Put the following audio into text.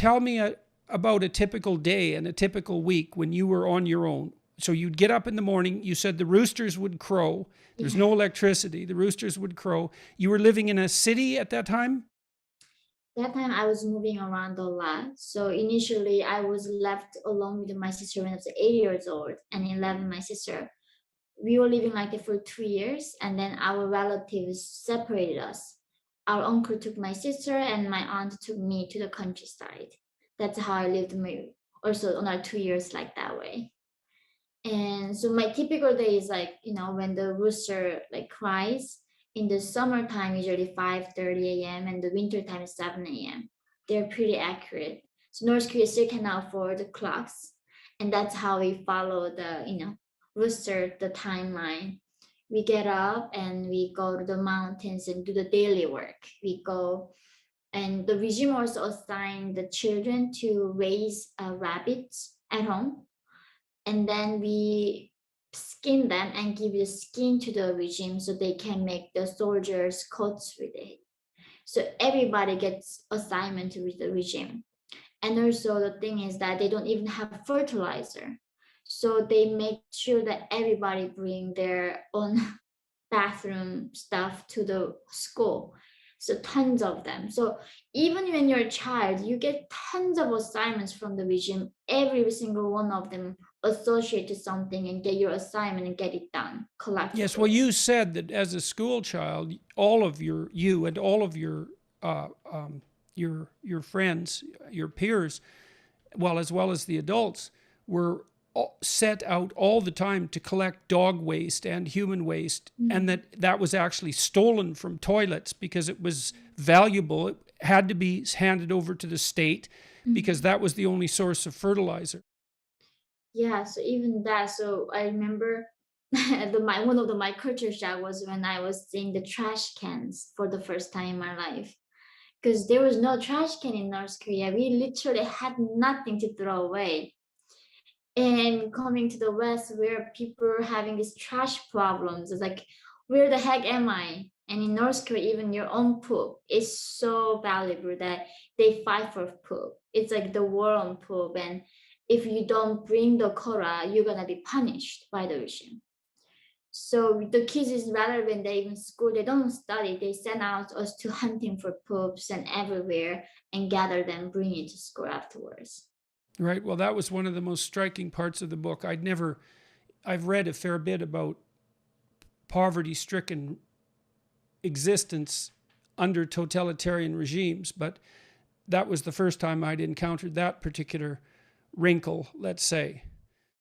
tell me about a typical day and a typical week when you were on your own. So you'd get up in the morning, you said the roosters would crow. There's no electricity, the roosters would crow. You were living in a city at that time? That time I was moving around a lot. So initially I was left alone with my sister when I was 8 years old, and 11 my sister. We were living like that for 2 years, and then our relatives separated us. Our uncle took my sister and my aunt took me to the countryside. That's how I lived my also another 2 years like that way. And so my typical day is like, when the rooster like cries in the summertime, usually 5:30 a.m. and the winter time is 7 a.m. They're pretty accurate. So North Korea still can afford the clocks. And that's how we follow the, rooster, the timeline. We get up and we go to the mountains and do the daily work. We go, and the regime also assigned the children to raise rabbits at home, and then we skin them and give the skin to the regime so they can make the soldiers coats with it. So everybody gets assignment with the regime. And also the thing is that they don't even have fertilizer. So they make sure that everybody bring their own bathroom stuff to the school. So tons of them. So even when you're a child, you get tons of assignments from the regime. Every single one of them associate to something and get your assignment and get it done Yes, well, collectively. you said that as a school child, all of you and all of uh, um, your friends, your peers, as well as the adults, were set out all the time to collect dog waste and human waste, and Mhm. that was actually stolen from toilets because it was valuable. It had to be handed over to the state because Mhm. that was the only source of fertilizer. Yeah, so even that, so I remember one of my culture shock was when I was seeing the trash cans for the first time in my life. Because there was no trash can in North Korea. We literally had nothing to throw away. And coming to the West, where people are having these trash problems, it's like, where the heck am I? And in North Korea, even your own poop is so valuable that they fight for poop. It's like the war on poop. And if you don't bring the quota, you're gonna be punished by the regime. So the kids is rather when they in school, they don't study, they send out us to hunting for poops and everywhere and gather them, bring it to school afterwards. Right. Well, that was one of the most striking parts of the book. I've read a fair bit about poverty stricken existence under totalitarian regimes, but that was the first time I'd encountered that particular wrinkle, let's say.